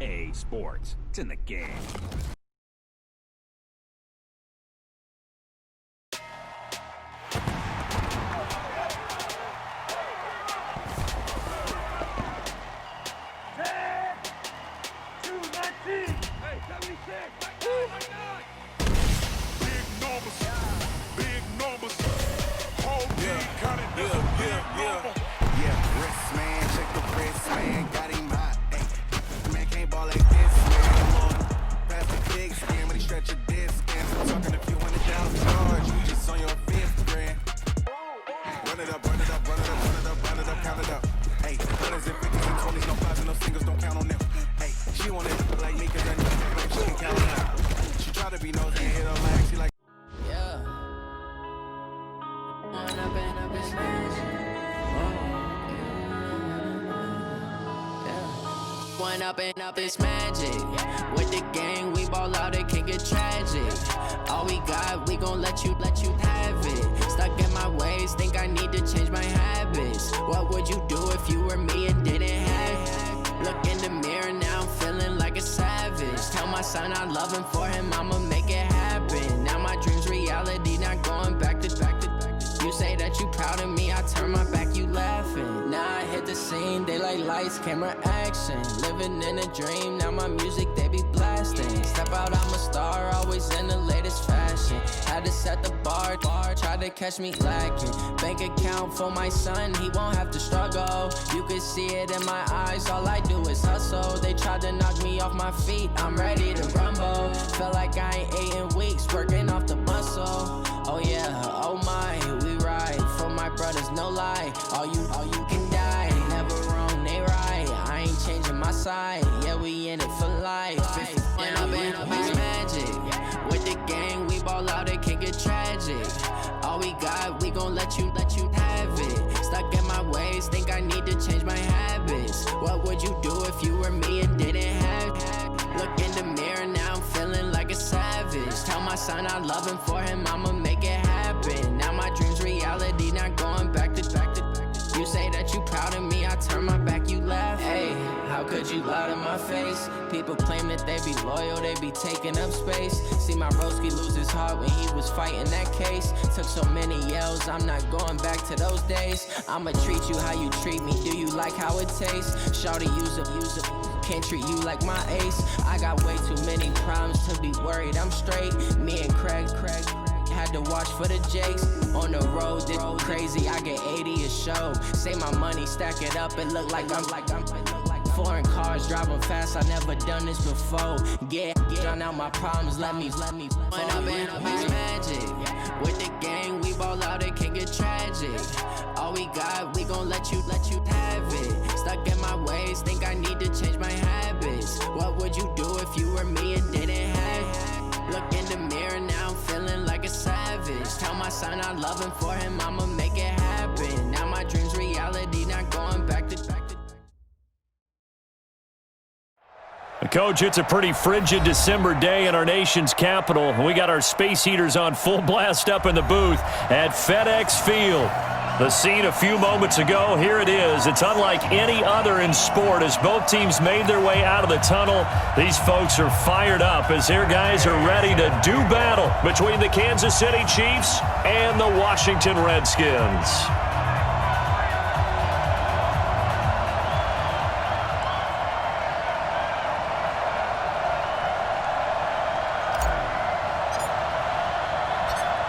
EA Sports. It's in the game. Up it's magic. With the gang, we ball out, it can get tragic. All we got, we gon' let you have it. Stuck in my ways, think I need to change my habits. What would you do if you were me and didn't have it? Look in the mirror, now I'm feeling like a savage. Tell my son I love him, for him I'ma make it happen. Now my dream's reality, not going back to. You say that you proud of me, I turn my back, you laughing. Now I hit the scene, they like lights, camera, action. Living in a dream, now my music, they be blasting. Step out, I'm a star, always in the latest fashion. Had to set the bar, try to catch me lacking. Bank account for my son, he won't have to struggle. You can see it in my eyes, all I do is hustle. They tried to knock me off my feet, I'm ready to rumble. Felt like I ain't ate in weeks, working off the muscle. Oh yeah, oh my, we ride for my brothers, no lie. All you can die, never wrong, they right. I ain't changing my side, yeah, we in it for life. When up it's magic. With the gang, we ball out, it can get tragic. All we got, we gon' let you have it. Stuck in my ways, think I need to change my habits. What would you do if you were me and didn't have it? Look in the mirror, now I'm feeling like a savage. Tell my son I love him, for him I'ma make it happen. Now my dream's reality, not going back to. You say that you proud of me, I turn my back, you laugh. Hey, how could you lie to my face? People claim that they be loyal, they be taking up space. See my broski lose his heart when he was fighting that case. Took so many yells, I'm not going back to those days. I'ma treat you how you treat me, do you like how it tastes? Shawty, use it. Can't treat you like my ace. I got way too many problems to be worried, I'm straight. Me and Craig had to watch for the Jakes. On the road, this crazy, I get 80 a show. Say my money, stack it up, it look like I'm foreign cars, driving fast, I never done this before. Get drown out my problems, let me When up it's magic. With the gang, we ball out, it can get tragic. All we got, we gon' let you have it. Stuck in my ways, think I need to change my habits. What would you do if you were me and didn't have it? Look in the mirror, now I'm feeling like a savage. Tell my son I love him, for him I'ma make it happen. Now my dream's reality, not going back to. Coach, it's a pretty frigid December day in our nation's capital. We got our space heaters on full blast up in the booth at FedEx Field. The scene a few moments ago, here it is. It's unlike any other in sport as both teams made their way out of the tunnel. These folks are fired up as their guys are ready to do battle between the Kansas City Chiefs and the Washington Redskins.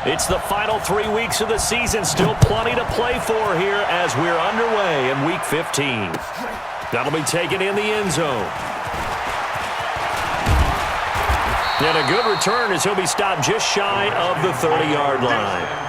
It's the final 3 weeks of the season. Still plenty to play for here as we're underway in Week 15. That'll be taken in the end zone. And a good return as he'll be stopped just shy of the 30-yard line.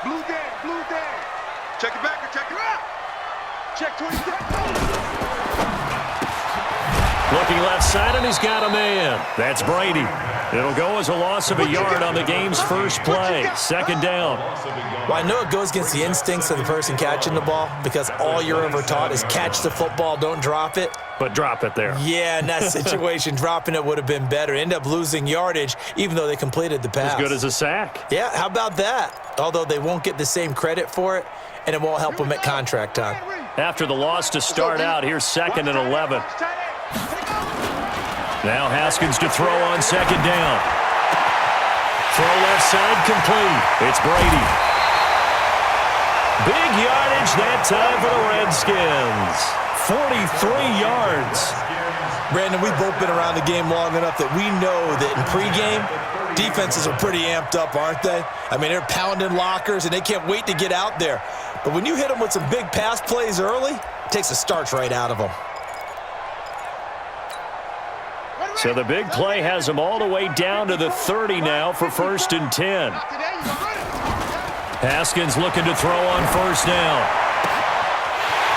Blue day, blue day. Check it back or check it out. Check 27. Looking left side, and he's got a man. That's Brady. It'll go as a loss of a yard on the game's first play. Second down. Well, I know it goes against the instincts of the person catching the ball because all you're ever taught is catch the football, don't drop it. But drop it there. Yeah, in that situation, dropping it would have been better. End up losing yardage, even though they completed the pass. As good as a sack. Yeah, how about that? Although they won't get the same credit for it, and it won't help them at contract time. After the loss to start out, here's 2nd and 11. Now Haskins to throw on second down. Throw left side complete. It's Brady. Big yardage that time for the Redskins. 43 yards. Brandon, we've both been around the game long enough that we know that in pregame, defenses are pretty amped up, aren't they? I mean, they're pounding lockers, and they can't wait to get out there. But when you hit them with some big pass plays early, it takes the starch right out of them. So the big play has them all the way down to the 30 now for 1st and 10. Haskins looking to throw on first down.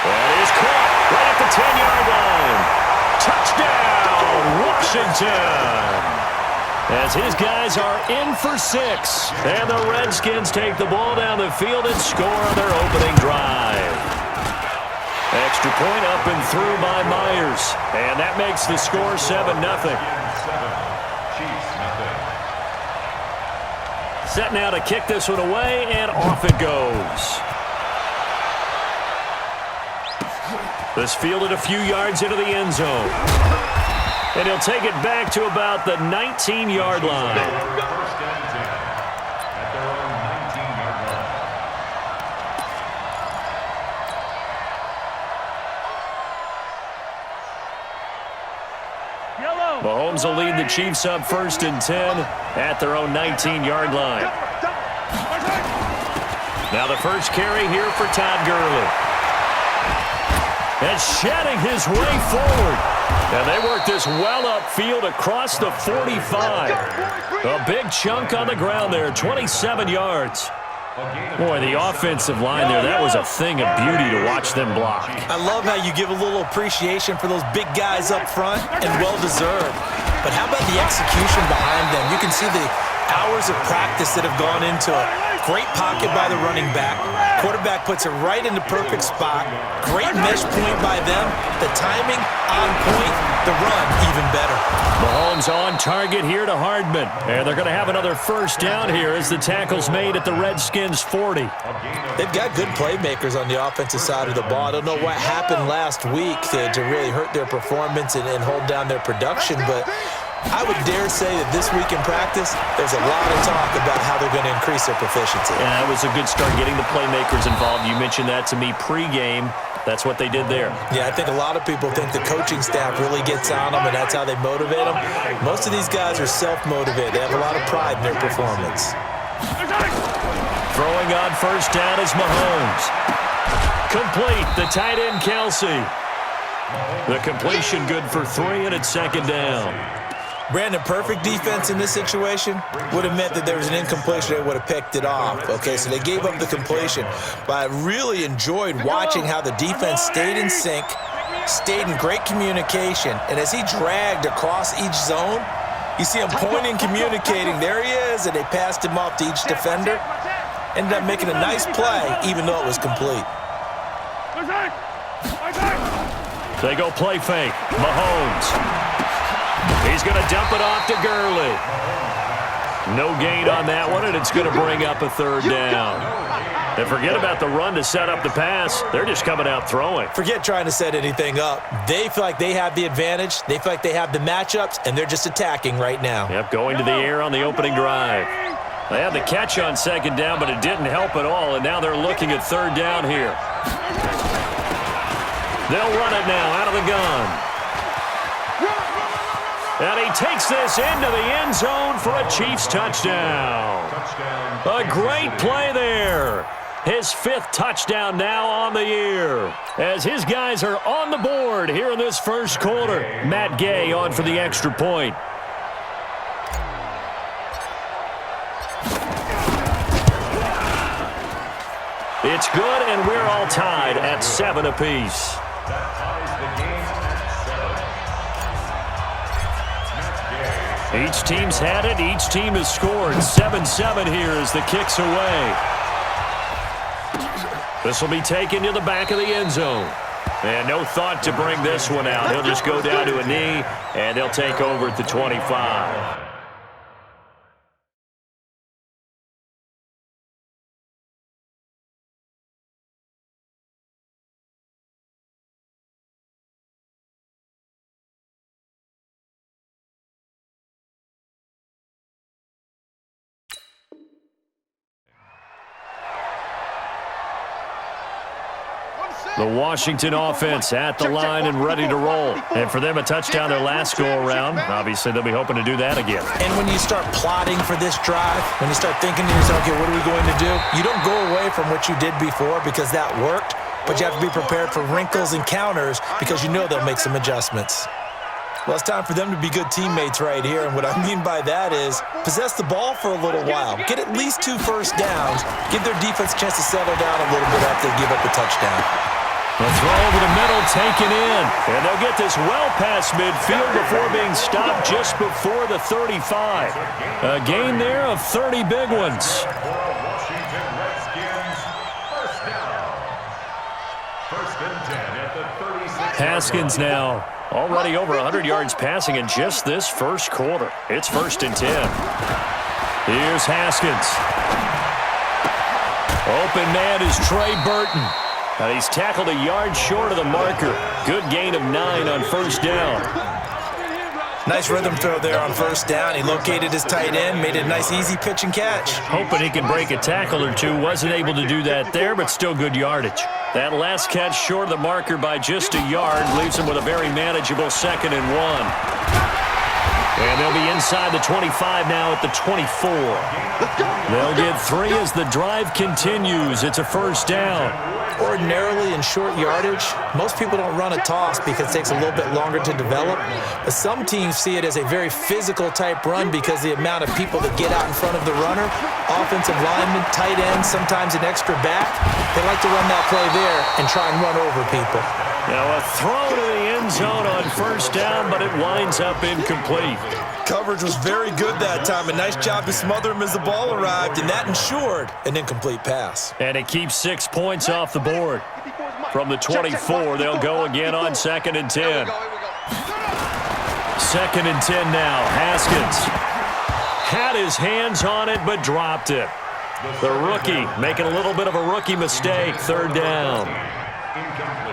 That is caught right at the 10-yard line. Touchdown, Washington. As his guys are in for 6. And the Redskins take the ball down the field and score on their opening drive. Extra point up and through by Myers. And that makes the score 7-0. Set now to kick this one away, and off it goes. This fielded a few yards into the end zone. And he'll take it back to about the 19-yard line. Mahomes will lead the Chiefs up 1st and 10 at their own 19-yard line. Now the first carry here for Todd Gurley. And shedding his way forward. And they work this well upfield across the 45. A big chunk on the ground there, 27 yards. Boy, the offensive line there, that was a thing of beauty to watch them block. I love how you give a little appreciation for those big guys up front, and well-deserved. But how about the execution behind them? You can see the hours of practice that have gone into it. Great pocket by the running back. Quarterback puts it right in the perfect spot. Great mesh point by them. The timing on point. The run even better. Mahomes on target here to Hardman. And they're going to have another first down here as the tackle's made at the Redskins' 40. They've got good playmakers on the offensive side of the ball. I don't know what happened last week to really hurt their performance and hold down their production, but I would dare say that this week in practice, there's a lot of talk about how they're going to increase their proficiency. Yeah, that was a good start getting the playmakers involved. You mentioned that to me pregame. That's what they did there. Yeah, I think a lot of people think the coaching staff really gets on them, and that's how they motivate them. Most of these guys are self-motivated. They have a lot of pride in their performance. Throwing on first down is Mahomes. Complete, the tight end Kelsey. The completion good for 3, and it's 2nd down. Brandon, perfect defense in this situation would have meant that there was an incompletion. They would have picked it off. Okay, so they gave up the completion. But I really enjoyed watching how the defense stayed in sync, stayed in great communication. And as he dragged across each zone, you see him pointing, communicating. There he is, and they passed him off to each defender. Ended up making a nice play, even though it was complete. They go play fake. Mahomes. He's going to dump it off to Gurley. No gain on that one, and it's going to bring up a 3rd down. And forget about the run to set up the pass. They're just coming out throwing. Forget trying to set anything up. They feel like they have the advantage. They feel like they have the matchups, and they're just attacking right now. Yep, going to the air on the opening drive. They had the catch on 2nd down, but it didn't help at all, and now they're looking at 3rd down here. They'll run it now out of the gun. And he takes this into the end zone for a Chiefs touchdown. A great play there. His 5th touchdown now on the year. As his guys are on the board here in this first quarter. Matt Gay on for the extra point. It's good, and we're all tied at 7 apiece. Each team's had it. Each team has scored. 7-7 here as the kick's away. This will be taken to the back of the end zone. And no thought to bring this one out. He'll just go down to a knee, and they'll take over at the 25. The Washington offense at the line and ready to roll. And for them, a touchdown their last go-around. Obviously, they'll be hoping to do that again. And when you start plotting for this drive, when you start thinking to yourself, okay, what are we going to do? You don't go away from what you did before because that worked, but you have to be prepared for wrinkles and counters because you know they'll make some adjustments. Well, it's time for them to be good teammates right here, and what I mean by that is possess the ball for a little while. Get at least 2 first downs. Give their defense a chance to settle down a little bit after they give up the touchdown. The throw over the middle taken in. And they'll get this well past midfield before being stopped just before the 35. A gain there of 30 big ones. Haskins now already over 100 yards passing in just this first quarter. It's 1st and 10. Here's Haskins. Open man is Trey Burton. He's tackled a yard short of the marker. Good gain of 9 on first down. Nice rhythm throw there on first down. He located his tight end, made it a nice easy pitch and catch. Hoping he can break a tackle or two. Wasn't able to do that there, but still good yardage. That last catch short of the marker by just a yard leaves him with a very manageable 2nd and 1. And they'll be inside the 25 now at the 24. They'll get 3 as the drive continues. It's a first down. Ordinarily in short yardage, most people don't run a toss because it takes a little bit longer to develop. But some teams see it as a very physical type run because the amount of people that get out in front of the runner, offensive linemen, tight ends, sometimes an extra back, they like to run that play there and try and run over people. Now a throw to the end zone on first down, but it winds up incomplete. Coverage was very good that time. A nice job to smother him as the ball arrived, and that ensured an incomplete pass. And it keeps 6 points off the board. From the 24, they'll go again on 2nd and 10. 2nd and 10 now. Haskins had his hands on it, but dropped it. The rookie making a little bit of a rookie mistake. 3rd down.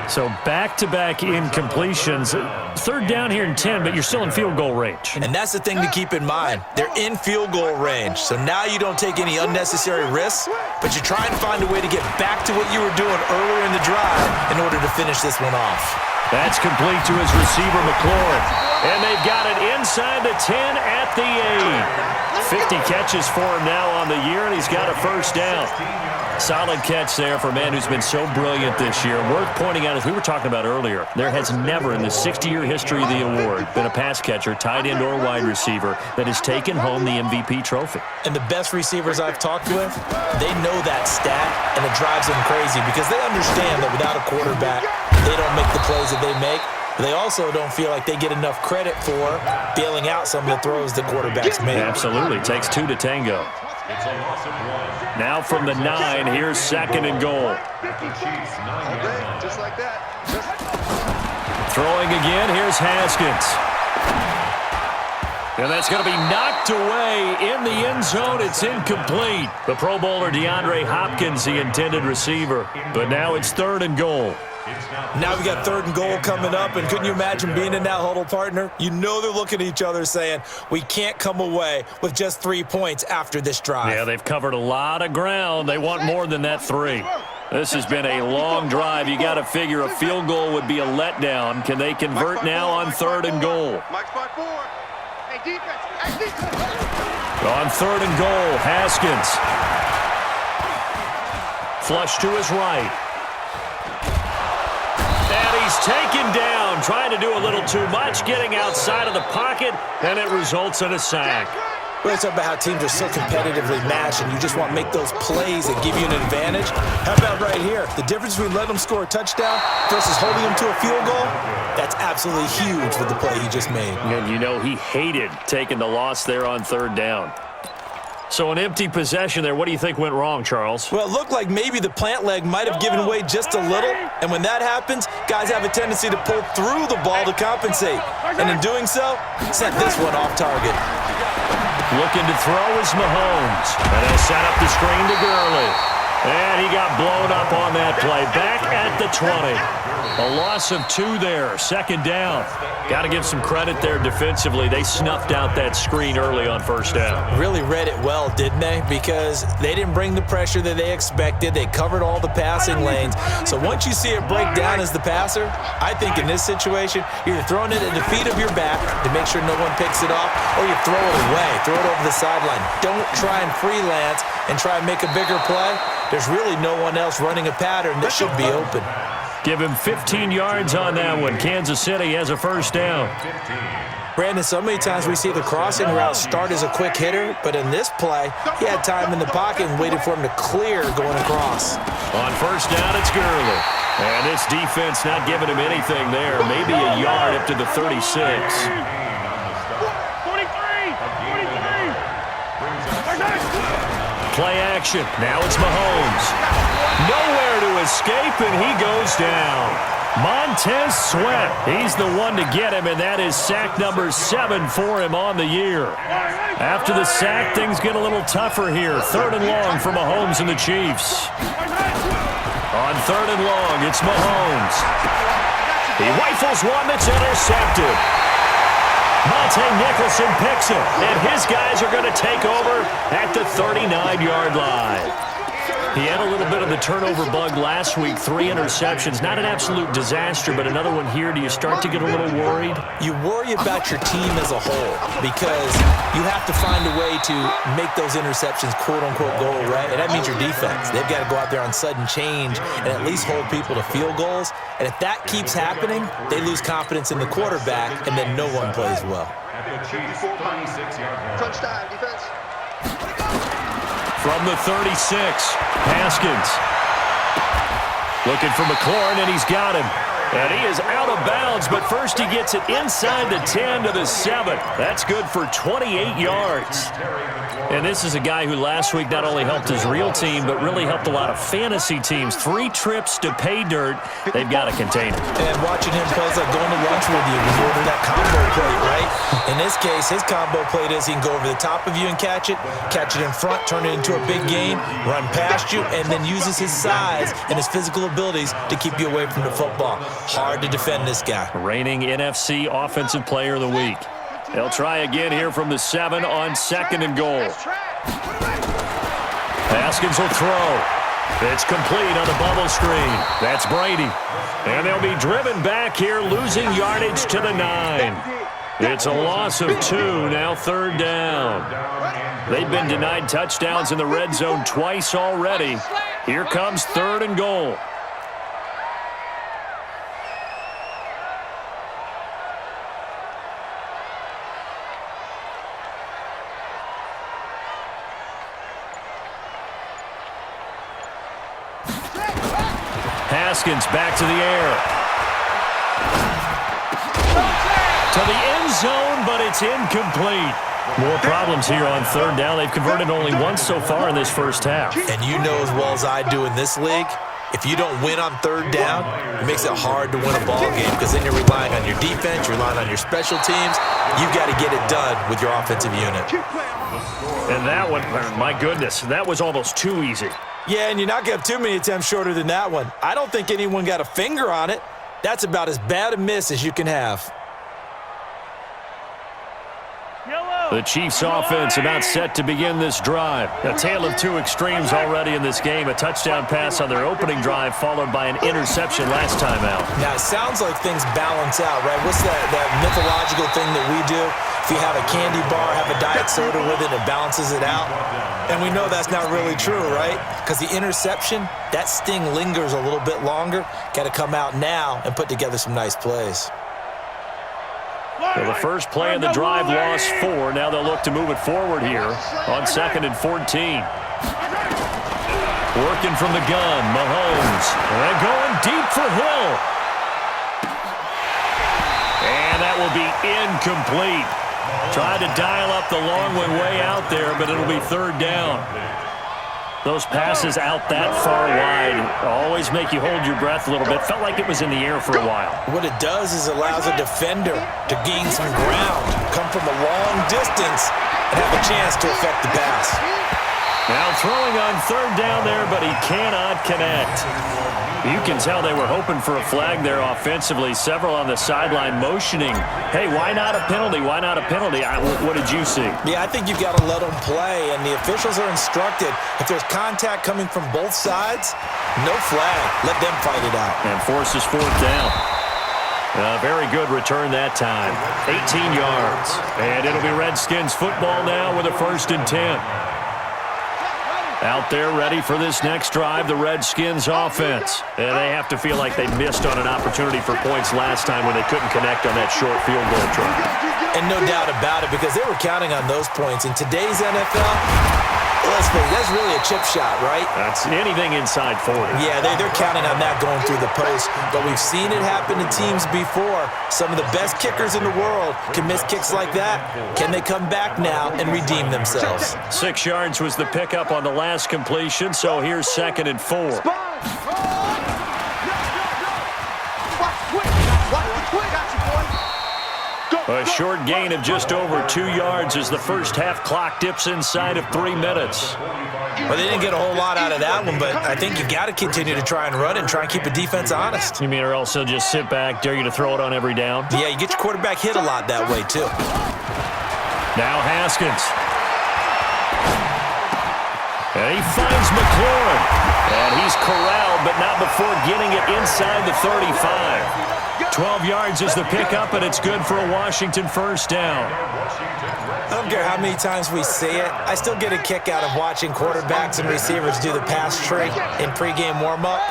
So back-to-back incompletions. 3rd down here in 10, but you're still in field goal range. And that's the thing to keep in mind. They're in field goal range. So now you don't take any unnecessary risks, but you try and find a way to get back to what you were doing earlier in the drive in order to finish this one off. That's complete to his receiver, McLaurin. And they've got it inside the 10 at the 8. 50 catches for him now on the year, and he's got a first down. Solid catch there for a man who's been so brilliant this year. Worth pointing out, as we were talking about earlier, there has never in the 60-year history of the award been a pass catcher, tight end, or wide receiver that has taken home the MVP trophy. And the best receivers I've talked with, they know that stat, and it drives them crazy because they understand that without a quarterback, they don't make the plays that they make. They also don't feel like they get enough credit for bailing out some of the throws that quarterbacks make. Absolutely. Takes 2 to tango. Now from the 9, here's 2nd and goal. Just like that. Throwing again, here's Haskins. And that's going to be knocked away in the end zone. It's incomplete. The Pro Bowler DeAndre Hopkins, the intended receiver. But now it's 3rd and goal. Now we got 3rd and goal coming up, and couldn't you imagine being in that huddle, partner? You know they're looking at each other saying, we can't come away with just 3 points after this drive. Yeah, they've covered a lot of ground. They want more than that 3. This has been a long drive. You got to figure a field goal would be a letdown. Can they convert now on 3rd and goal? On 3rd and goal, Haskins. Flush to his right. And he's taken down, trying to do a little too much, getting outside of the pocket, and it results in a sack. We're talking about how teams are so competitively matched and you just want to make those plays that give you an advantage. How about right here? The difference between letting them score a touchdown versus holding them to a field goal, that's absolutely huge with the play he just made. And you know he hated taking the loss there on third down. So an empty possession there. What do you think went wrong, Charles? Well, it looked like maybe the plant leg might have given way just a little. And when that happens, guys have a tendency to pull through the ball to compensate. And in doing so, sent this one off target. Looking to throw is Mahomes. And he'll set up the screen to Gurley. And he got blown up on that play. Back at the 20. A loss of 2 there. Second down. Got to give some credit there defensively. They snuffed out that screen early on first down. Really read it well, didn't they? Because they didn't bring the pressure that they expected. They covered all the passing lanes. So once you see it break down as the passer, I think in this situation, you're either throwing it at the feet of your back to make sure no one picks it off, or you throw it away, throw it over the sideline. Don't try and freelance and try and make a bigger play. There's really no one else running a pattern that should be open. Give him 15 yards on that one. Kansas City has a first down. Brandon, so many times we see the crossing route start as a quick hitter, but in this play, he had time in the pocket and waited for him to clear going across. On first down, it's Gurley. And this defense not giving him anything there. Maybe a yard up to the 36. 43. Play action. Now it's Mahomes. Nowhere to escape, and he goes down. Montez Sweat, he's the one to get him, and that is sack number 7 for him on the year. After the sack, things get a little tougher here. 3rd and long for Mahomes and the Chiefs. On 3rd and long, it's Mahomes. He rifles one that's intercepted. Monte Nicholson picks it, and his guys are going to take over at the 39-yard line. He had a little bit of the turnover bug last week, 3 interceptions. Not an absolute disaster, but another one here. Do you start to get a little worried? You worry about your team as a whole because you have to find a way to make those interceptions quote-unquote go away, and that means your defense. They've got to go out there on sudden change and at least hold people to field goals, and if that keeps happening, they lose confidence in the quarterback, and then no one plays well. Touchdown, defense. From the 36, Haskins. Looking for McLaurin, and he's got him. And he is out of bounds, but first he gets it inside the 10 to the 7. That's good for 28 yards. And this is a guy who last week not only helped his real team, but really helped a lot of fantasy teams. 3 trips to pay dirt. They've got to contain him. And watching him play is like going to lunch with you when you order that combo plate, right? In this case, his combo plate is he can go over the top of you and catch it in front, turn it into a big gain, run past you, and then uses his size and his physical abilities to keep you away from the football. Hard to defend this guy. Reigning NFC Offensive Player of the Week. They'll try again here from the 7 on 2nd and goal. Haskins will throw. It's complete on the bubble screen. That's Brady. And they'll be driven back here, losing yardage to the 9. It's a loss of 2, now 3rd down. They've been denied touchdowns in the red zone twice already. Here comes 3rd and goal. Haskins back to the air. To the end zone, but it's incomplete. More problems here on 3rd down. They've converted only once so far in this first half. And you know as well as I do in this league, if you don't win on 3rd down, it makes it hard to win a ball game because then you're relying on your defense, you're relying on your special teams. You've got to get it done with your offensive unit. And that one, my goodness, that was almost too easy. Yeah, and you're not going to have too many attempts shorter than that one. I don't think anyone got a finger on it. That's about as bad a miss as you can have. The Chiefs offense about set to begin this drive. A tale of 2 extremes already in this game. A touchdown pass on their opening drive followed by an interception last time out. Now, it sounds like things balance out, right? What's that mythological thing that we do? If you have a candy bar, have a diet soda with it, it balances it out. And we know that's not really true, right? Because the interception, that sting lingers a little bit longer. Got to come out now and put together some nice plays. So the first play of the drive lost 4. Now they'll look to move it forward here on 2nd and 14. Working from the gun, Mahomes. And going deep for Hill. And that will be incomplete. Tried to dial up the long one way out there, but it'll be 3rd down. Those passes out that far wide always make you hold your breath a little bit. Felt like it was in the air for a while. What it does is allows a defender to gain some ground, come from a long distance, and have a chance to affect the pass. Now throwing on 3rd down there, but he cannot connect. You can tell they were hoping for a flag there offensively. Several on the sideline motioning, hey, why not a penalty? Why not a penalty? What did you see? Yeah, I think you've got to let them play, and the officials are instructed, if there's contact coming from both sides, no flag. Let them fight it out. And forces 4th down. Very good return that time. 18 yards. And it'll be Redskins football now with a 1st and 10. Out there ready for this next drive, the Redskins offense. And they have to feel like they missed on an opportunity for points last time when they couldn't connect on that short field goal try. And no doubt about it, because they were counting on those points. In today's NFL, let's face it, that's really a chip shot, right? That's anything inside 40. Yeah, they're counting on that going through the post. But we've seen it happen to teams before. Some of the best kickers in the world can miss kicks like that. Can they come back now and redeem themselves? 6 yards was the pickup on the last completion, so here's 2nd and 4. A short gain of just over 2 yards as the first half clock dips inside of 3 minutes. Well, they didn't get a whole lot out of that one, but I think you got to continue to try and run and try and keep the defense honest. You mean or else they'll just sit back, dare you to throw it on every down? Yeah, you get your quarterback hit a lot that way, too. Now Haskins. And he finds McLaurin. And he's corralled, but not before getting it inside the 35. 12 yards is the pickup, and it's good for a Washington 1st down. I don't care how many times we see it. I still get a kick out of watching quarterbacks and receivers do the pass tree in pregame warm-up.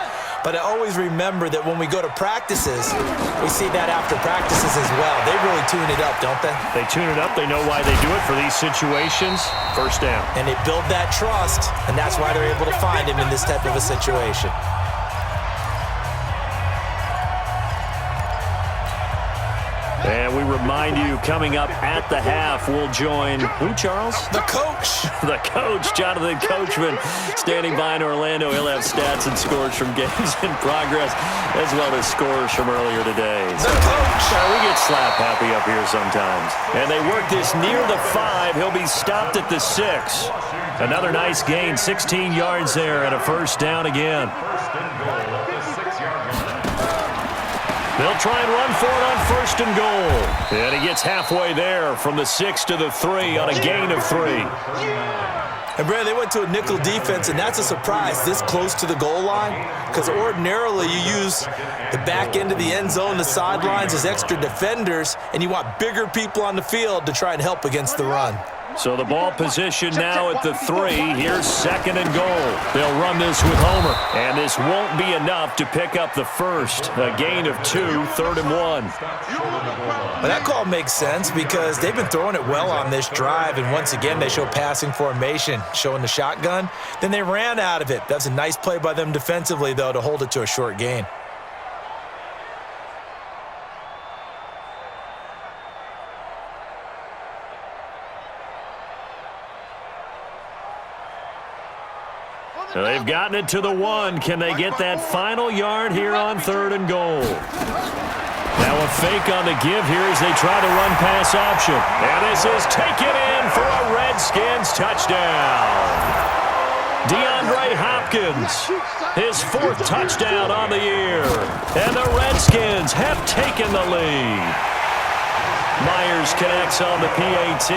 But I always remember that when we go to practices, we see that after practices as well. They really tune it up, don't they? They tune it up. They know why they do it for these situations. 1st down. And they build that trust, and that's why they're able to find him in this type of a situation. And we remind you, coming up at the half, we'll join who, Charles? The coach. The coach, Jonathan Coachman, standing by in Orlando. He'll have stats and scores from games in progress, as well as scores from earlier today. The coach. We get slap happy up here sometimes. And they work this near the 5. He'll be stopped at the 6. Another nice gain, 16 yards there, and a 1st down again. They'll try and run for it on 1st and goal. And he gets halfway there from the 6 to the 3 on a gain of 3. And, Brad, they went to a nickel defense, and that's a surprise this close to the goal line, because ordinarily you use the back end of the end zone, the sidelines as extra defenders, and you want bigger people on the field to try and help against the run. So the ball position now at the 3. Here's 2nd and goal. They'll run this with Homer. And this won't be enough to pick up the 1st. A gain of 2, 3rd and 1. Well, that call makes sense because they've been throwing it well on this drive. And once again, they show passing formation, showing the shotgun. Then they ran out of it. That's a nice play by them defensively, though, to hold it to a short gain. They've gotten it to the 1. Can they get that final yard here on 3rd and goal? Now a fake on the give here as they try to run pass option. And this is taken in for a Redskins touchdown. DeAndre Hopkins, his 4th touchdown on the year. And the Redskins have taken the lead. Myers connects on the PAT,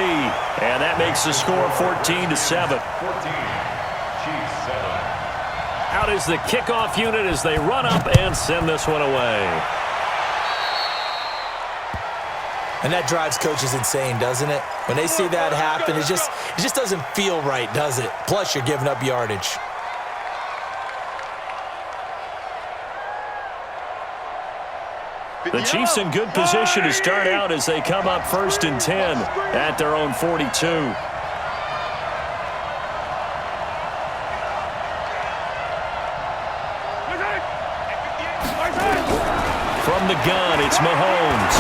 and that makes the score 14-7. Out is the kickoff unit as they run up and send this one away. And that drives coaches insane, doesn't it? When they see that happen, it just doesn't feel right, does it? Plus, you're giving up yardage. The Chiefs in good position to start out as they come up 1st and 10 at their own 42. From the gun, it's Mahomes.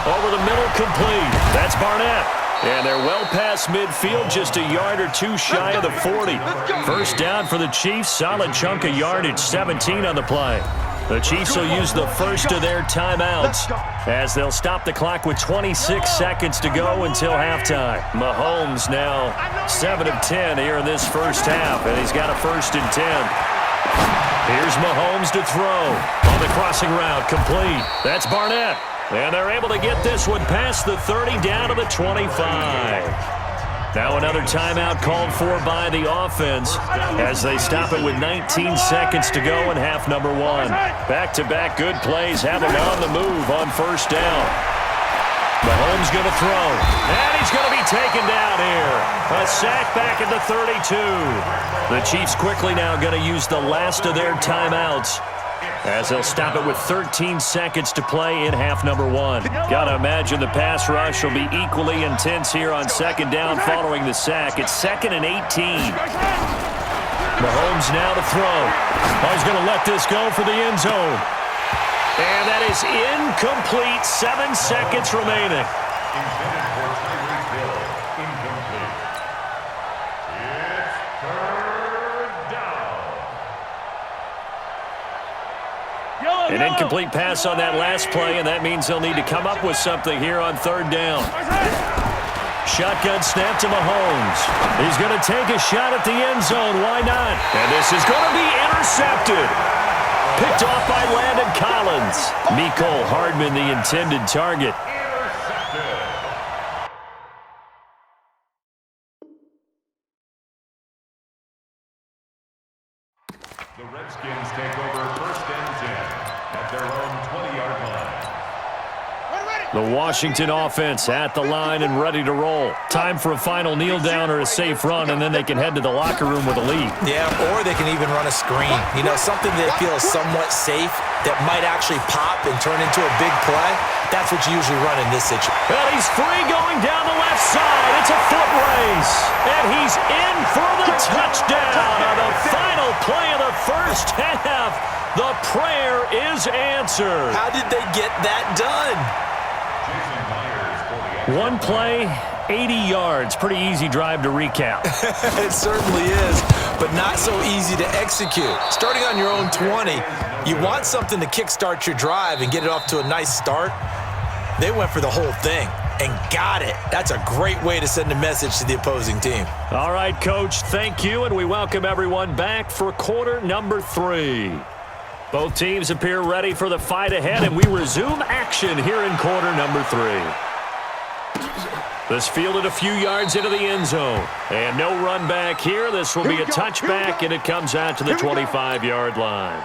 Over the middle, complete. That's Barnett. And they're well past midfield, just a yard or two shy of the 40. First down for the Chiefs, solid chunk of yardage, 17 on the play. The Chiefs will use the first of their timeouts as they'll stop the clock with 26 seconds to go until halftime. Mahomes now 7 of 10 here in this first half, and he's got a 1st and 10. Here's Mahomes to throw. On the crossing route, complete. That's Barnett. And they're able to get this one past the 30 down to the 25. Now another timeout called for by the offense as they stop it with 19 seconds to go in half number 1. Back-to-back good plays have them on the move on first down. Mahomes going to throw. And he's going to be taken down here. A sack back at the 32. The Chiefs quickly now going to use the last of their timeouts as they'll stop it with 13 seconds to play in half number 1. Gotta imagine the pass rush will be equally intense here on 2nd down following the sack. It's 2nd and 18. Mahomes now to throw. Oh, he's gonna let this go for the end zone. And that is incomplete. 7 seconds remaining. An incomplete pass on that last play, and that means they'll need to come up with something here on 3rd down. Shotgun snap to Mahomes. He's going to take a shot at the end zone. Why not? And this is going to be intercepted. Picked off by Landon Collins. Mecole Hardman, the intended target. The Redskins take over 1st and 10 at their own 20-yard line. The Washington offense at the line and ready to roll. Time for a final kneel down or a safe run, and then they can head to the locker room with a lead. Yeah, or they can even run a screen. You know, something they feel is somewhat safe that might actually pop and turn into a big play. That's what you usually run in this situation. And he's free going down the left side. It's a foot race. And he's in for the touchdown on the final play of the first half. The prayer is answered. How did they get that done? One play, 80 yards. Pretty easy drive to recap. It certainly is, but not so easy to execute. Starting on your own 20, you want something to kickstart your drive and get it off to a nice start. They went for the whole thing and got it. That's a great way to send a message to the opposing team. All right, Coach, thank you, and we welcome everyone back for quarter number 3. Both teams appear ready for the fight ahead, and we resume action here in quarter number 3. This fielded a few yards into the end zone. And no run back here. This will be a touchback, and it comes out to the 25-yard line.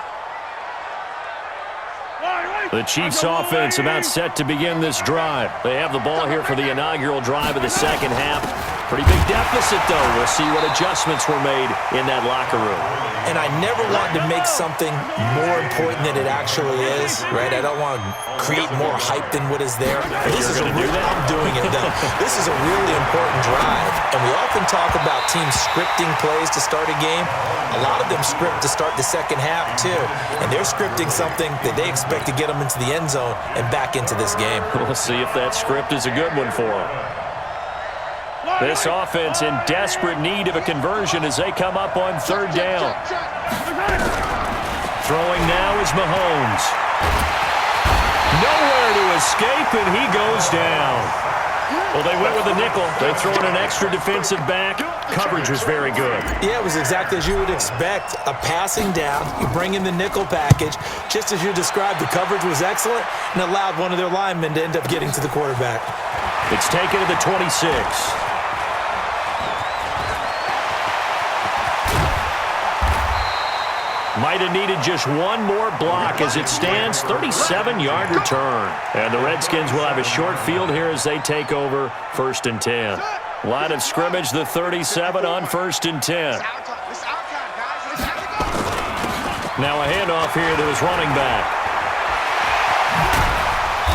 The Chiefs offense about set to begin this drive. They have the ball here for the inaugural drive of the second half. Pretty big deficit, though. We'll see what adjustments were made in that locker room. And I never want to make something more important than it actually is, right? I don't want to create more hype than what is there. This is I'm doing it, though. This is a really important drive. And we often talk about teams scripting plays to start a game. A lot of them script to start the second half, too. And they're scripting something that they expect to get them into the end zone and back into this game. We'll see if that script is a good one for them. This offense in desperate need of a conversion as they come up on 3rd down. Throwing now is Mahomes. Nowhere to escape, and he goes down. Well, they went with a nickel. They throw in an extra defensive back. Coverage was very good. Yeah, it was exactly as you would expect. A passing down, you bring in the nickel package. Just as you described, the coverage was excellent and allowed one of their linemen to end up getting to the quarterback. It's taken to the 26. Might have needed just one more block as it stands. 37-yard return. And the Redskins will have a short field here as they take over 1st and 10. Line of scrimmage, the 37 on 1st and 10. Now a handoff here to his running back.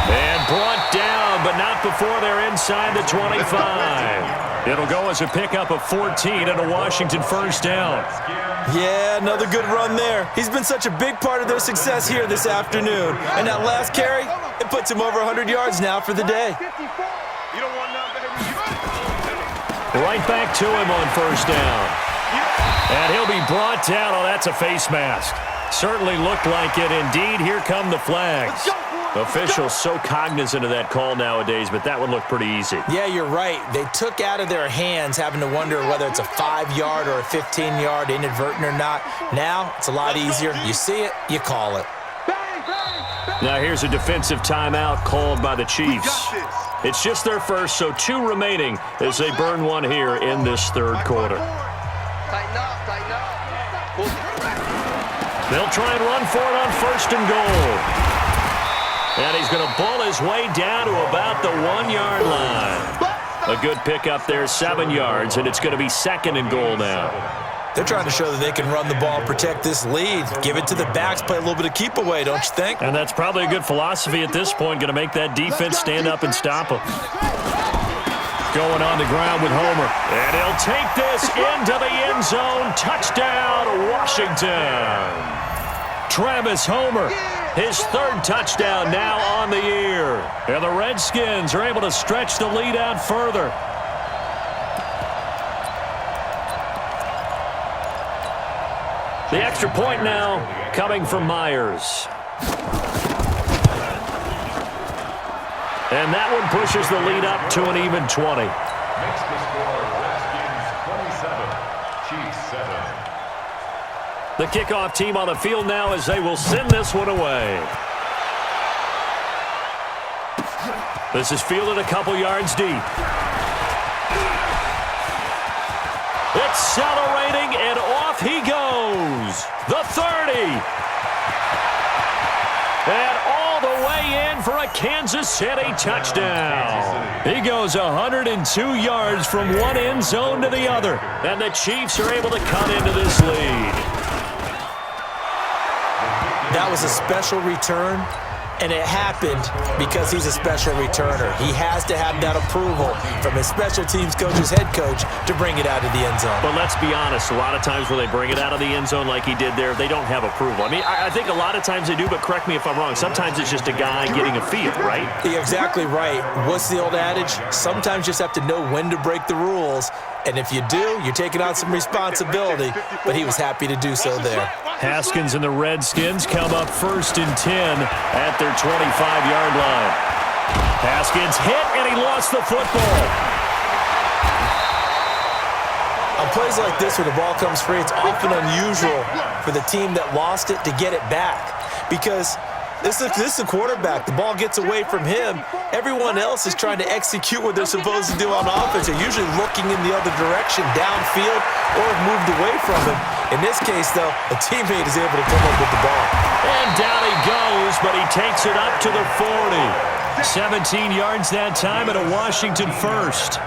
And brought down, but not before they're inside the 25. It'll go as a pickup of 14 and a Washington first down. Yeah, another good run there. He's been such a big part of their success here this afternoon. And that last carry, it puts him over 100 yards now for the day. You don't want none, baby. Right back to him on first down. And he'll be brought down. Oh, that's a face mask. Certainly looked like it. Indeed, here come the flags. Officials so cognizant of that call nowadays, but that would look pretty easy. Yeah, you're right. They took out of their hands having to wonder whether it's a 5-yard or a 15-yard inadvertent or not. Now, it's a lot easier. You see it, you call it. Now here's a defensive timeout called by the Chiefs. It's just their first, so 2 remaining as they burn one here in this third quarter. Tighten up, tighten up. They'll try and run for it on first and goal. And he's going to bull his way down to about the 1-yard line. A good pickup there, 7 yards, and it's going to be second and goal now. They're trying to show that they can run the ball, protect this lead. Give it to the backs, play a little bit of keep away, don't you think? And that's probably a good philosophy at this point, going to make that defense stand up and stop them. Going on the ground with Homer. And he'll take this into the end zone. Touchdown, Washington. Travis Homer. His 3rd touchdown now on the year. And the Redskins are able to stretch the lead out further. The extra point now coming from Myers. And that one pushes the lead up to an even 20. Makes the score Redskins 27, Chiefs 7. The kickoff team on the field now as they will send this one away. This is fielded a couple yards deep. Accelerating, and off he goes. The 30. And all the way in for a Kansas City touchdown. He goes 102 yards from one end zone to the other. And the Chiefs are able to cut into this lead. That was a special return, and it happened because he's a special returner. He has to have that approval from his special teams coach's head coach to bring it out of the end zone. But let's be honest, a lot of times when they bring it out of the end zone like he did there, they don't have approval. I mean, I think a lot of times they do, but correct me if I'm wrong. Sometimes it's just a guy getting a feel, right? You're exactly right. What's the old adage? Sometimes you just have to know when to break the rules, and if you do, you're taking on some responsibility, but he was happy to do so there. Haskins and the Redskins come up 1st and 10 at their 25-yard line. Haskins hit, and he lost the football. On plays like this where the ball comes free, it's often unusual for the team that lost it to get it back because this is a quarterback. The ball gets away from him. Everyone else is trying to execute what they're supposed to do on offense. They're usually looking in the other direction, downfield, or have moved away from him. In this case, though, a teammate is able to come up with the ball. And down he goes, but he takes it up to the 40. 17 yards that time and a Washington first.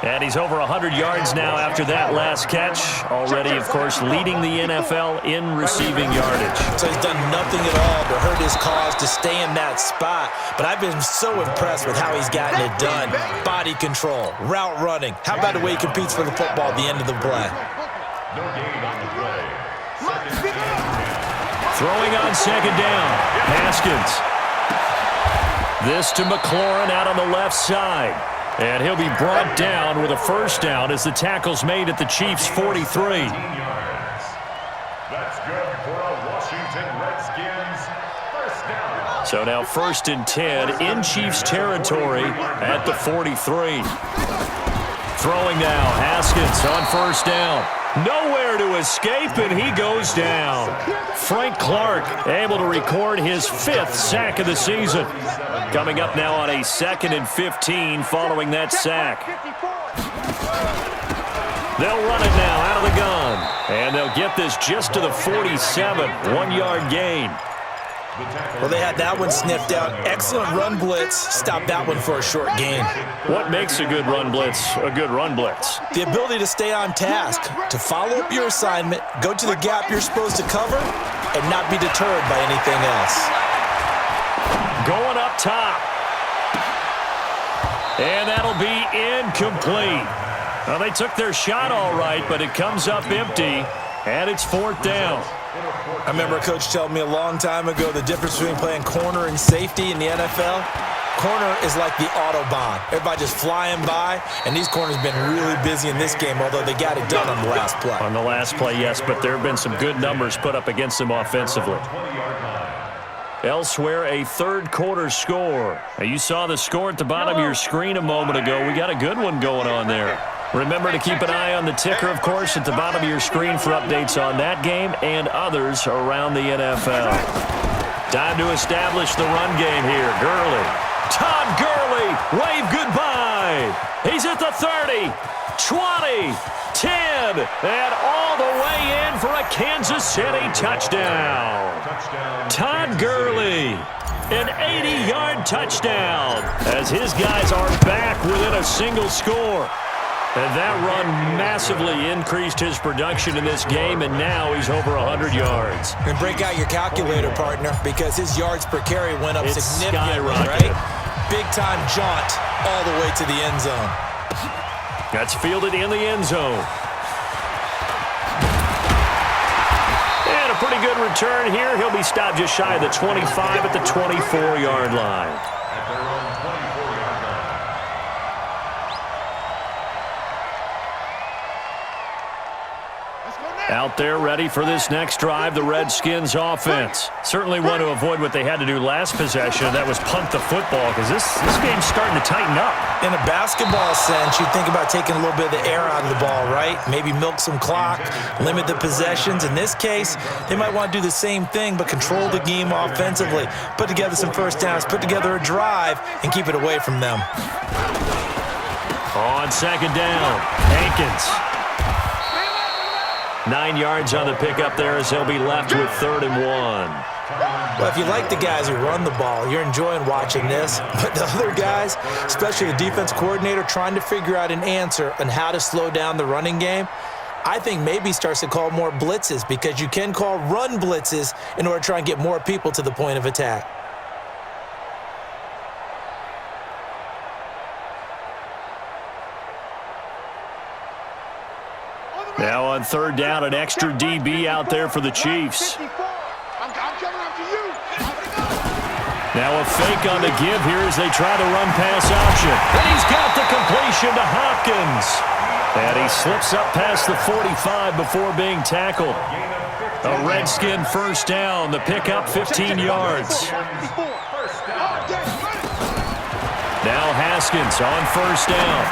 And he's over 100 yards now after that last catch. Already, of course, leading the NFL in receiving yardage. So he's done nothing at all to hurt his cause to stay in that spot. But I've been so impressed with how he's gotten it done. Body control, route running. How about the way he competes for the football at the end of the play? No gain on the play. Throwing on second down. Haskins. This to McLaurin out on the left side. And he'll be brought down with a first down as the tackle's made at the Chiefs' 43. That's good for a Washington Redskins first down. So now 1st and 10 in Chiefs territory at the 43. Throwing now, Haskins on first down. Nowhere to escape, and he goes down. Frank Clark able to record his 5th sack of the season. Coming up now on a 2nd and 15 following that sack. They'll run it now out of the gun. And they'll get this just to the 47, 1-yard gain. Well, they had that one sniffed out. Excellent run blitz. Stopped that one for a short gain. What makes a good run blitz a good run blitz? The ability to stay on task, to follow up your assignment, go to the gap you're supposed to cover, and not be deterred by anything else. going up top. And that'll be incomplete. Well, they took their shot all right, but it comes up empty, and it's 4th down. I remember a coach telling me a long time ago the difference between playing corner and safety in the NFL. Corner is like the Autobahn. Everybody just flying by, and these corners have been really busy in this game, although they got it done on the last play. On the last play, yes, but there have been some good numbers put up against them offensively. Elsewhere, a third-quarter score. Now, you saw the score at the bottom of your screen a moment ago. We got a good one going on there. Remember to keep an eye on the ticker, of course, at the bottom of your screen for updates on that game and others around the NFL. Time to establish the run game here. Gurley. Todd Gurley, wave goodbye. He's at the 30, 20, 10, and all the way in for a Kansas City touchdown. Todd Gurley, an 80-yard touchdown as his guys are back within a single score. And that run massively increased his production in this game, and now he's over 100 yards. And break out your calculator, partner, because his yards per carry went up significantly, skyrocketed. right? Big-time jaunt all the way to the end zone. That's fielded in the end zone. And a pretty good return here. He'll be stopped just shy of the 25 at the 24-yard line. Out there ready for this next drive, the Redskins offense. Certainly want to avoid what they had to do last possession, and that was punt the football, because this game's starting to tighten up. In a basketball sense, you think about taking a little bit of the air out of the ball, right? Maybe milk some clock, limit the possessions. In this case, they might want to do the same thing, but control the game offensively. Put together some first downs, put together a drive, and keep it away from them. On second down, Hankins. 9 yards on the pickup there as he'll be left with 3rd and 1. Well, if you like the guys who run the ball, you're enjoying watching this. But the other guys, especially the defense coordinator, trying to figure out an answer on how to slow down the running game, I think maybe starts to call more blitzes, because you can call run blitzes in order to try and get more people to the point of attack. Now on 3rd down, an extra DB out there for the Chiefs. Now a fake on the give here as they try to run pass option. And he's got the completion to Hopkins. And he slips up past the 45 before being tackled. A Redskin first down. The pickup 15 yards. Now Haskins on 1st down.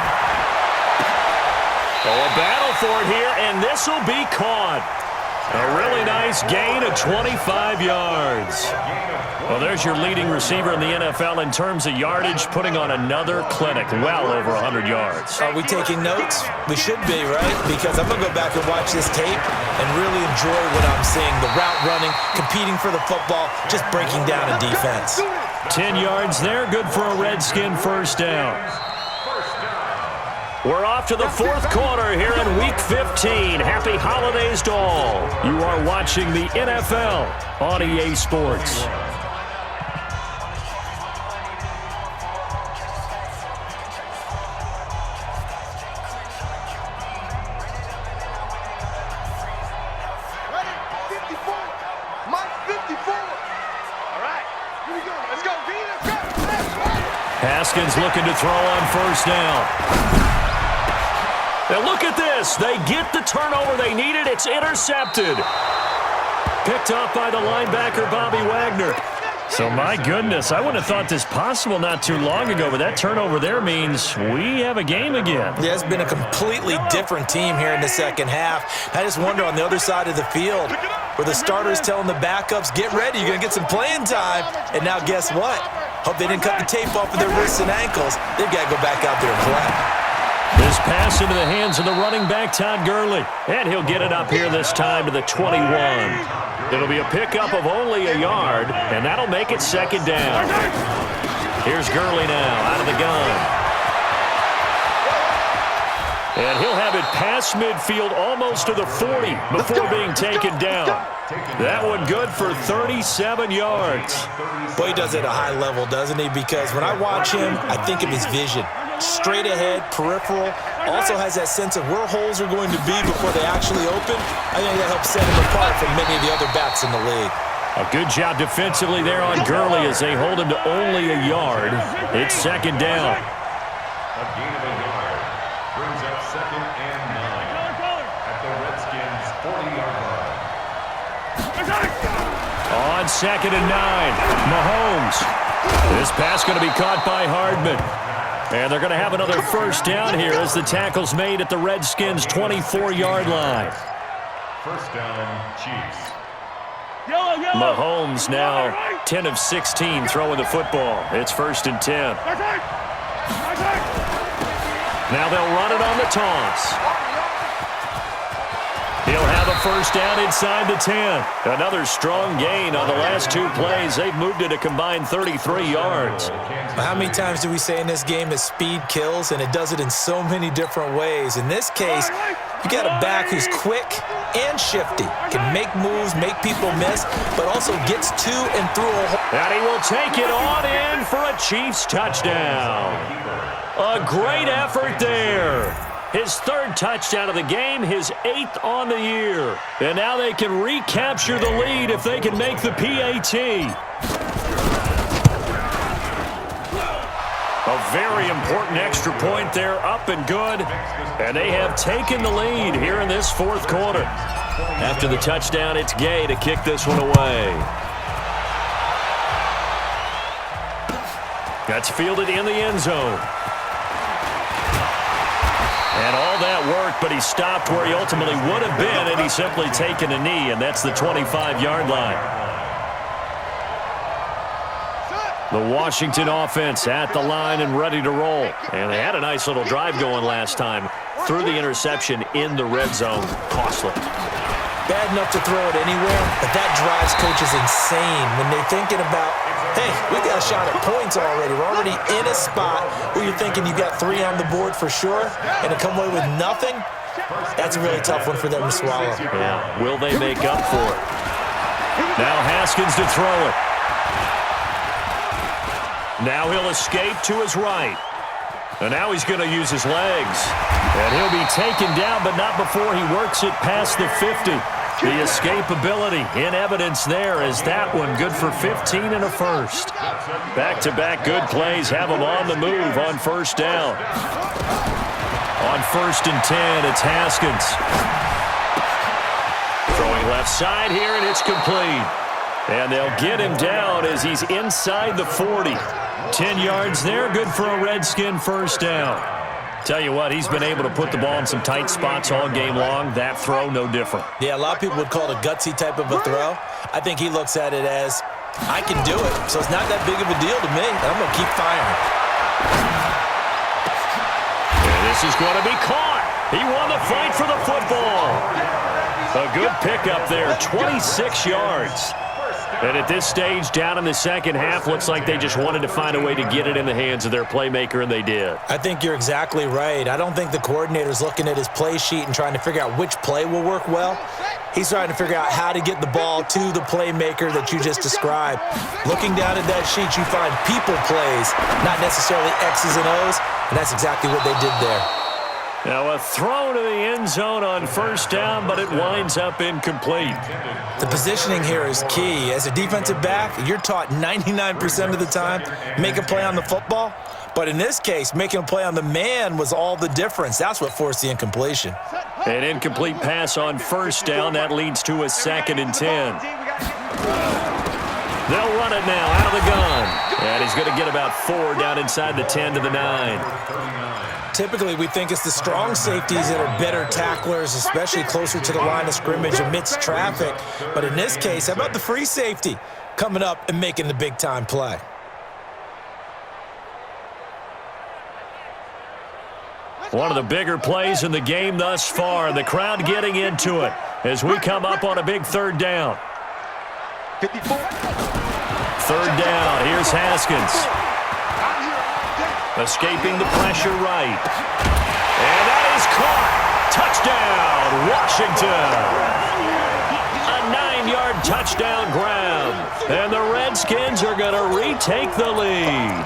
Oh, a battle for it here, and this will be caught. A really nice gain of 25 yards. Well, there's your leading receiver in the NFL in terms of yardage, putting on another clinic, well over 100 yards. Are we taking notes? We should be, right? Because I'm going to go back and watch this tape and really enjoy what I'm seeing. The route running, competing for the football, just breaking down a defense. 10 yards there, good for a Redskin first down. We're off to the 4th quarter here in Week 15. Happy holidays to all. You are watching the NFL on EA Sports. Haskins looking to throw on 1st down. Now look at this. They get the turnover they needed. It's intercepted. Picked off by the linebacker, Bobby Wagner. So, my goodness, I wouldn't have thought this possible not too long ago, but that turnover there means we have a game again. Yeah, it's been a completely different team here in the second half. I just wonder on the other side of the field where the starters telling the backups, get ready, you're going to get some playing time. And now guess what? Hope they didn't cut the tape off of their wrists and ankles. They've got to go back out there and play. This pass into the hands of the running back, Todd Gurley. And he'll get it up here this time to the 21. It'll be a pickup of only a yard, and that'll make it 2nd down. Here's Gurley now out of the gun. And he'll have it past midfield almost to the 40 before being taken down. That one good for 37 yards. Boy, he does it at a high level, doesn't he? Because when I watch him, I think of his vision. Straight ahead, peripheral, also has that sense of where holes are going to be before they actually open. I think that helps set him apart from many of the other backs in the league. A good job defensively there on Gurley as they hold him to only a yard. It's second down. A gain of a yard brings up 2nd and 9 at the Redskins' 40-yard line. On 2nd and 9, Mahomes. This pass going to be caught by Hardman. And they're going to have another first down here as the tackle's made at the Redskins' 24-yard line. First down, Chiefs. Mahomes now 10 of 16 throwing the football. It's 1st and 10. Now they'll run it on the toss. He'll have a first down inside the 10. Another strong gain on the last 2 plays. They've moved it a combined 33 yards. How many times do we say in this game that speed kills, and it does it in so many different ways? In this case, you got a back who's quick and shifty, can make moves, make people miss, but also gets to and through a hole. And he will take it on in for a Chiefs touchdown. A great effort there. His 3rd touchdown of the game, his 8th on the year. And now they can recapture the lead if they can make the PAT. A very important extra point there, up and good. And they have taken the lead here in this 4th quarter. After the touchdown, it's Gay to kick this one away. That's fielded in the end zone. And all that work, but he stopped where he ultimately would have been, and he's simply taken a knee, and that's the 25-yard line. The Washington offense at the line and ready to roll. And they had a nice little drive going last time. Threw the interception in the red zone. Costly. Bad enough to throw it anywhere, but that drives coaches insane when they're thinking about, hey, we got a shot at points already. We're already in a spot where you're thinking you got 3 on the board for sure, and to come away with nothing, that's a really tough one for them to swallow. Yeah, will they make up for it? Now Haskins to throw it. Now he'll escape to his right. And now he's going to use his legs. And he'll be taken down, but not before he works it past the 50. The escapability in evidence there as that one good for 15 and a first. Back-to-back good plays have him on the move on first down. On 1st and 10, it's Haskins. Throwing left side here, and it's complete. And they'll get him down as he's inside the 40. 10 yards there, good for a Redskin first down. Tell you what, he's been able to put the ball in some tight spots all game long. That throw, no different. Yeah, a lot of people would call it a gutsy type of a throw. I think he looks at it as, I can do it, so it's not that big of a deal to me. I'm going to keep firing. And this is going to be caught. He won the fight for the football. A good pickup there, 26 yards. And at this stage, down in the second half, looks like they just wanted to find a way to get it in the hands of their playmaker, and they did. I think you're exactly right. I don't think the coordinator's looking at his play sheet and trying to figure out which play will work well. He's trying to figure out how to get the ball to the playmaker that you just described. Looking down at that sheet, you find people plays, not necessarily X's and O's, and that's exactly what they did there. Now a throw to the end zone on first down, but it winds up incomplete. The positioning here is key. As a defensive back, you're taught 99% of the time, make a play on the football. But in this case, making a play on the man was all the difference. That's what forced the incompletion. An incomplete pass on first down. That leads to a 2nd and 10. They'll run it now out of the gun. And he's going to get about 4 down inside the 10 to the 9. Typically, we think it's the strong safeties that are better tacklers, especially closer to the line of scrimmage amidst traffic. But in this case, how about the free safety coming up and making the big-time play? One of the bigger plays in the game thus far. The crowd getting into it as we come up on a big 3rd down. 54. 3rd down. Here's Haskins. Escaping the pressure right. And that is caught. Touchdown, Washington. A 9-yard touchdown grab. And the Redskins are going to retake the lead.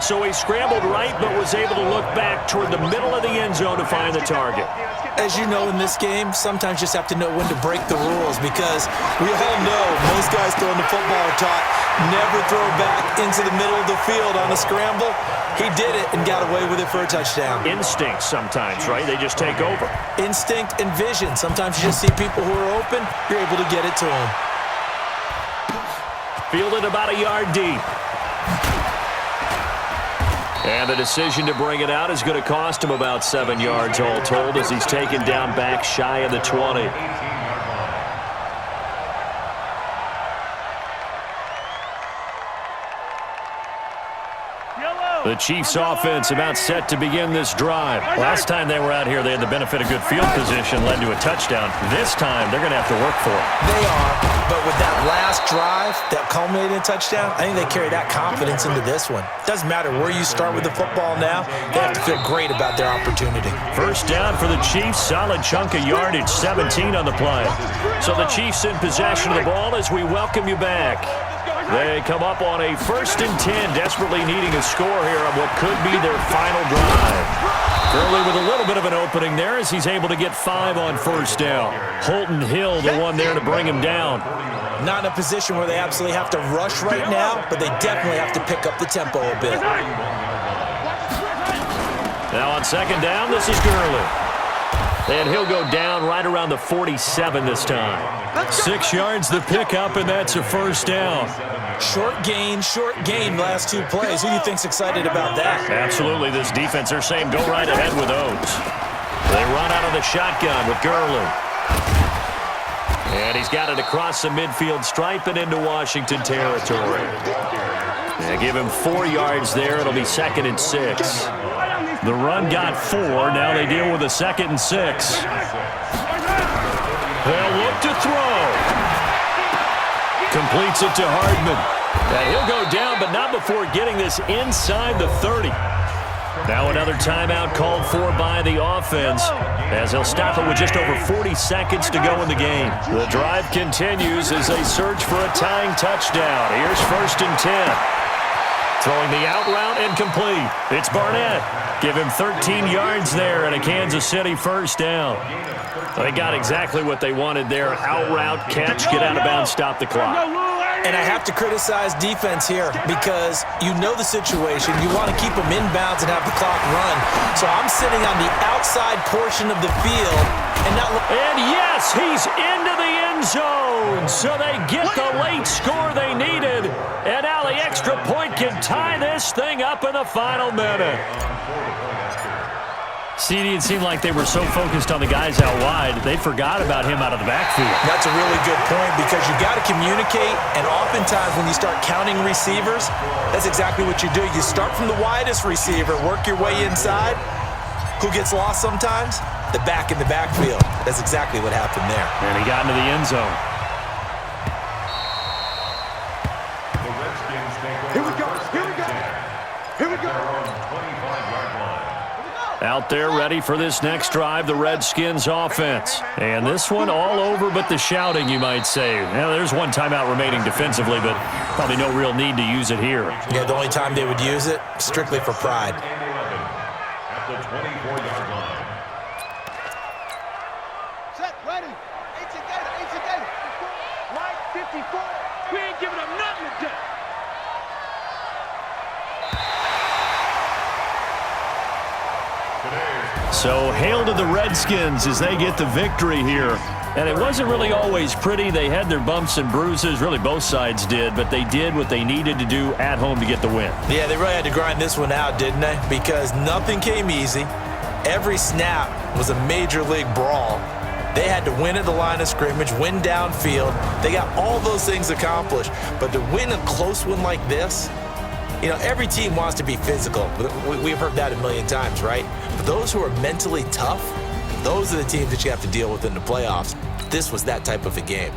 So he scrambled right, but was able to look back toward the middle of the end zone to find the target. As you know in this game, sometimes you just have to know when to break the rules, because we all know most guys throwing the football are taught never throw back into the middle of the field on a scramble. He did it and got away with it for a touchdown. Instinct sometimes, right? They just take over. Instinct and vision. Sometimes you just see people who are open, you're able to get it to them. Fielded about a yard deep. And the decision to bring it out is going to cost him about 7 yards all told, as he's taken down back shy of the 20. The Chiefs offense about set to begin this drive. Last time they were out here, they had the benefit of good field position, led to a touchdown. This time, they're going to have to work for it. They are, but with that last drive that culminated in a touchdown, I think they carry that confidence into this one. Doesn't matter where you start with the football now, they have to feel great about their opportunity. First down for the Chiefs, solid chunk of yardage, 17 on the play. So the Chiefs in possession of the ball as we welcome you back. They come up on a 1st and 10, desperately needing a score here on what could be their final drive. Gurley with a little bit of an opening there as he's able to get 5 on first down. Holton Hill, the one there to bring him down. Not in a position where they absolutely have to rush right now, but they definitely have to pick up the tempo a bit. Now on 2nd down, this is Gurley. And he'll go down right around the 47 this time. 6 yards the pickup, and that's a 1st down. Short gain last 2 plays. Who do you think's excited about that? Absolutely. This defense, they're saying go right ahead with Oates. They run out of the shotgun with Gurley. And he's got it across the midfield stripe and into Washington territory. They give him 4 yards there. It'll be 2nd and 6. The run got 4. Now they deal with a 2nd and 6. They'll look to throw. Completes it to Hardman. And he'll go down, but not before getting this inside the 30. Now another timeout called for by the offense, as he'll stop it with just over 40 seconds to go in the game. The drive continues as they search for a tying touchdown. Here's 1st and 10. Throwing the out route incomplete. It's Barnett. Give him 13 yards there and a Kansas City 1st down. They got exactly what they wanted there. Out route, catch, get out of bounds, stop the clock. And I have to criticize defense here because you know the situation. You want to keep them inbounds and have the clock run. So I'm sitting on the outside portion of the field and not. And yes, he's into the end zone. So they get the late score they needed. And now the extra point can tie this thing up in the final minute. CD, it seemed like they were so focused on the guys out wide, they forgot about him out of the backfield. That's a really good point because you got to communicate, and oftentimes when you start counting receivers, that's exactly what you do. You start from the widest receiver, work your way inside. Who gets lost sometimes? The back in the backfield. That's exactly what happened there. And he got into the end zone. Here we go. Here we go. Here we go. Out there ready for this next drive, the Redskins offense. And this one all over but the shouting, you might say. Now, there's one timeout remaining defensively, but probably no real need to use it here. Yeah, the only time they would use it, strictly for pride. At the 24-yard line. Set, ready. 18 Gator. Right, 54. We ain't giving up nothing today. So hail to the Redskins as they get the victory here. And it wasn't really always pretty. They had their bumps and bruises. Really, both sides did. But they did what they needed to do at home to get the win. Yeah, they really had to grind this one out, didn't they? Because nothing came easy. Every snap was a major league brawl. They had to win at the line of scrimmage, win downfield. They got all those things accomplished. But to win a close one like this, you know, every team wants to be physical. We've heard that a million times, right? But those who are mentally tough, those are the teams that you have to deal with in the playoffs. This was that type of a game.